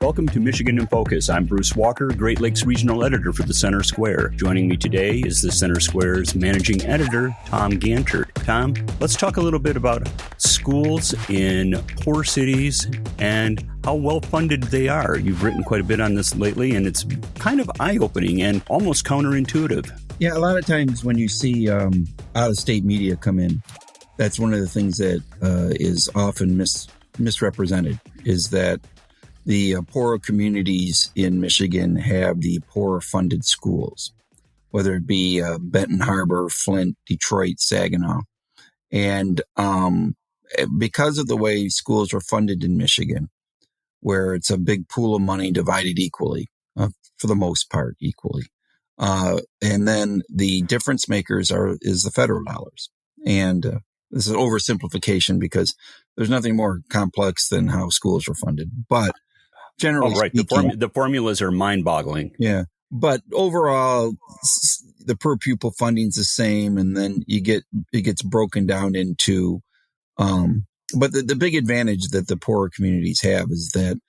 Welcome to Michigan in Focus. I'm Bruce Walker, Great Lakes Regional Editor for the Center Square. Joining me today is the Center Square's Managing Editor, Tom Gantert. Tom, let's talk a little bit about schools in poor cities and how well-funded they are. You've written quite a bit on this lately, and it's kind of eye-opening and almost counterintuitive. Yeah, a lot of times when you see out-of-state media come in, that's one of the things that is often misrepresented, is that the poorer communities in Michigan have the poorer funded schools, whether it be Benton Harbor, Flint, Detroit, Saginaw. And because of the way schools are funded in Michigan, where it's a big pool of money divided equally, for the most part, equally. And then the difference makers is the federal dollars. And this is an oversimplification because there's nothing more complex than how schools are funded. But generally speaking, the formulas are mind-boggling. Yeah. But overall, the per pupil funding is the same. And then it gets broken down into, but the big advantage that the poorer communities have is that,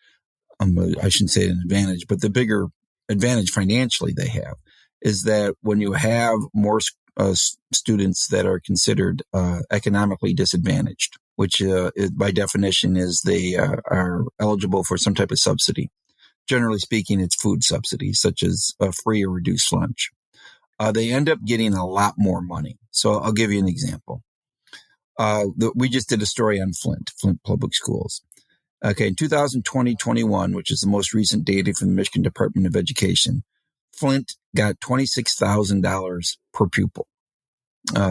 I shouldn't say an advantage, but the bigger advantage financially they have is that when you have more students that are considered economically disadvantaged, which by definition is they are eligible for some type of subsidy. Generally speaking, it's food subsidies, such as a free or reduced lunch. They end up getting a lot more money. So I'll give you an example. We just did a story on Flint Public Schools. Okay, in 2020-21, which is the most recent data from the Michigan Department of Education, Flint got $26,000 per pupil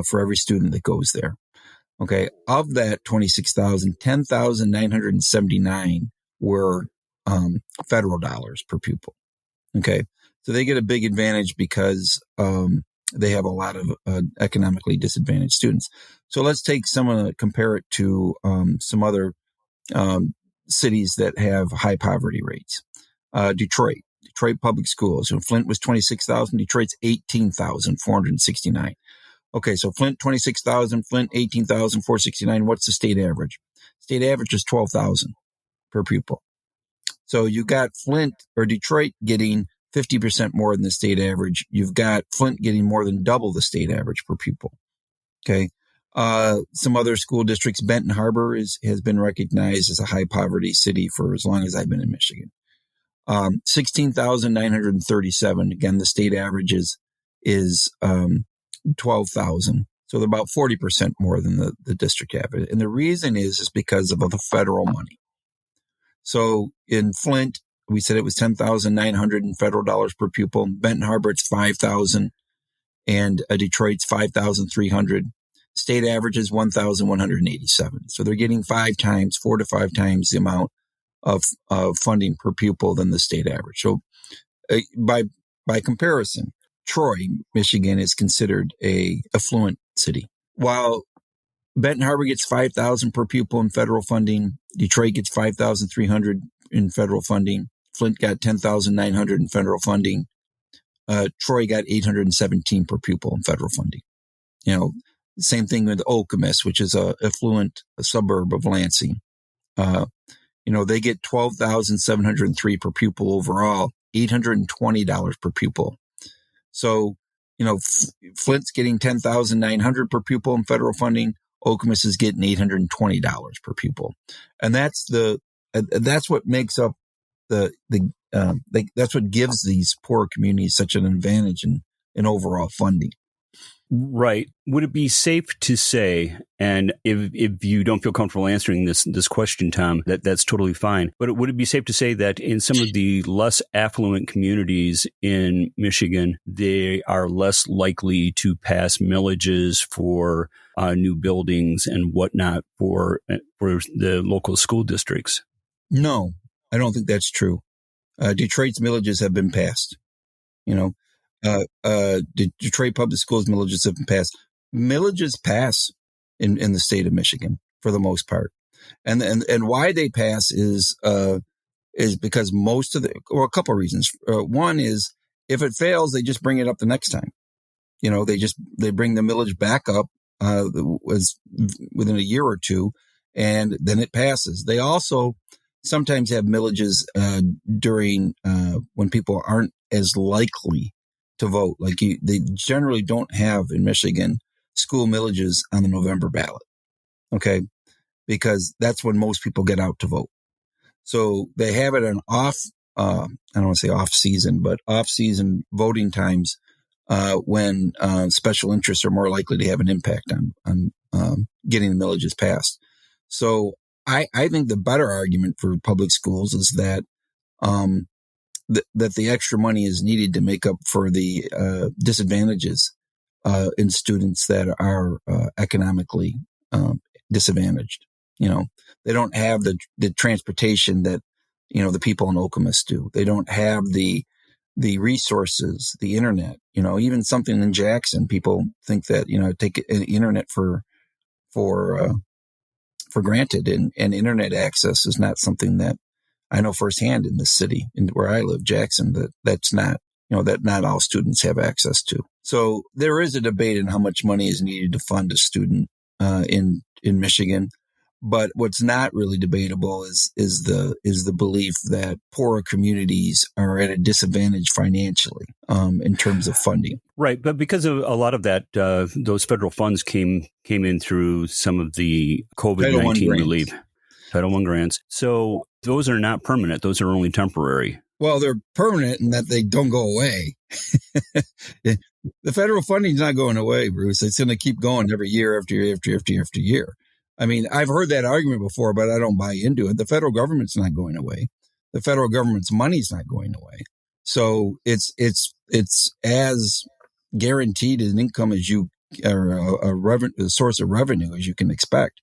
for every student that goes there. Okay, of that 26,000, 10,979 were federal dollars per pupil. Okay, so they get a big advantage because they have a lot of economically disadvantaged students. So let's take compare it to some other cities that have high poverty rates. Detroit Public Schools. So Flint was 26,000. Detroit's 18,469. Okay, so Flint 26,000, Flint 18,469. What's the state average? State average is 12,000 per pupil. So you got Flint or Detroit getting 50% more than the state average. You've got Flint getting more than double the state average per pupil. Okay. Some other school districts, Benton Harbor has been recognized as a high poverty city for as long as I've been in Michigan. 16,937. Again, the state average is 12,000. So they're about 40% more than the district average. And the reason is because of the federal money. So in Flint, we said it was 10,900 in federal dollars per pupil. Benton Harbor, it's 5,000. And Detroit's 5,300. State average is 1,187. So they're getting 4 to 5 times the amount of funding per pupil than the state average. So by comparison, Troy, Michigan is considered a affluent city. While Benton Harbor gets 5,000 per pupil in federal funding, Detroit gets 5,300 in federal funding, Flint got 10,900 in federal funding, Troy got 817 per pupil in federal funding. Same thing with Okemos, which is a affluent suburb of Lansing. They get 12,703 per pupil overall, $820 per pupil. So, Flint's getting 10,900 per pupil in federal funding. Okemos is getting $820 per pupil. And that's what makes up that's what gives these poor communities such an advantage in overall funding. Right. Would it be safe to say, and if you don't feel comfortable answering this question, Tom, that's totally fine. But would it be safe to say that in some of the less affluent communities in Michigan, they are less likely to pass millages for new buildings and whatnot for the local school districts? No, I don't think that's true. Detroit's millages have been passed. Detroit Public Schools millages have been passed. Millages pass in the state of Michigan for the most part, and why they pass is because most of a couple of reasons. One is if it fails, they just bring it up the next time. They bring the millage back up was within a year or two, and then it passes. They also sometimes have millages during when people aren't as likely to vote. Like they generally don't have in Michigan school millages on the November ballot. Okay, because that's when most people get out to vote. So they have it on I don't want to say off season, but off season voting times when special interests are more likely to have an impact on getting the millages passed. So I think the better argument for public schools is that that the extra money is needed to make up for the disadvantages in students that are economically disadvantaged. They don't have the transportation that the people in Okemos do. They don't have the resources, the internet. Even something in Jackson, people think that take internet for granted, and internet access is not something that I know firsthand in this city, where I live, Jackson, that's not, that not all students have access to. So there is a debate on how much money is needed to fund a student in Michigan. But what's not really debatable is the belief that poorer communities are at a disadvantage financially in terms of funding. Right, but because of a lot of that, those federal funds came in through some of the COVID-19 relief, Title I grants. So those are not permanent; those are only temporary. Well, they're permanent in that they don't go away. The federal funding is not going away, Bruce. It's going to keep going every year after year after year after year after year. I mean, I've heard that argument before, but I don't buy into it. The federal government's not going away. The federal government's money's not going away. So it's as guaranteed an income as you, or a source of revenue as you can expect,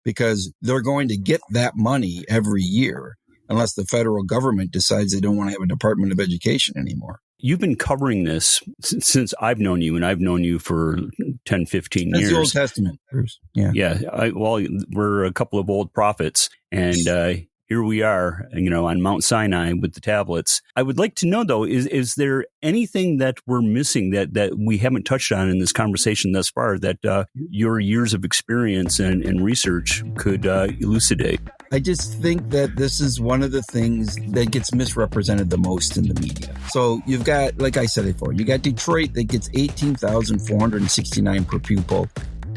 because they're going to get that money every year unless the federal government decides they don't want to have a Department of Education anymore. You've been covering this since I've known you, and I've known you for 10, 15 years. That's the Old Testament, Bruce. Yeah. Yeah. We're a couple of old prophets, and here we are, on Mount Sinai with the tablets. I would like to know, though, is there anything that we're missing that we haven't touched on in this conversation thus far that your years of experience and research could elucidate? I just think that this is one of the things that gets misrepresented the most in the media. So you've got, like I said before, you got Detroit that gets $18,469 per pupil,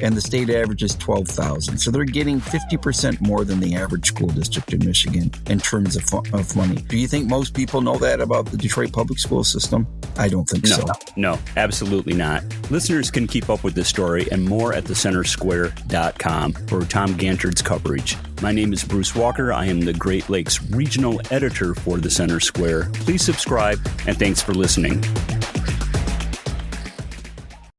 and the state average is $12,000. So they're getting 50% more than the average school district in Michigan in terms of money. Do you think most people know that about the Detroit public school system? I don't think so. No, absolutely not. Listeners can keep up with this story and more at thecentersquare.com for Tom Gantert's coverage. My name is Bruce Walker. I am the Great Lakes Regional Editor for The Center Square. Please subscribe, and thanks for listening.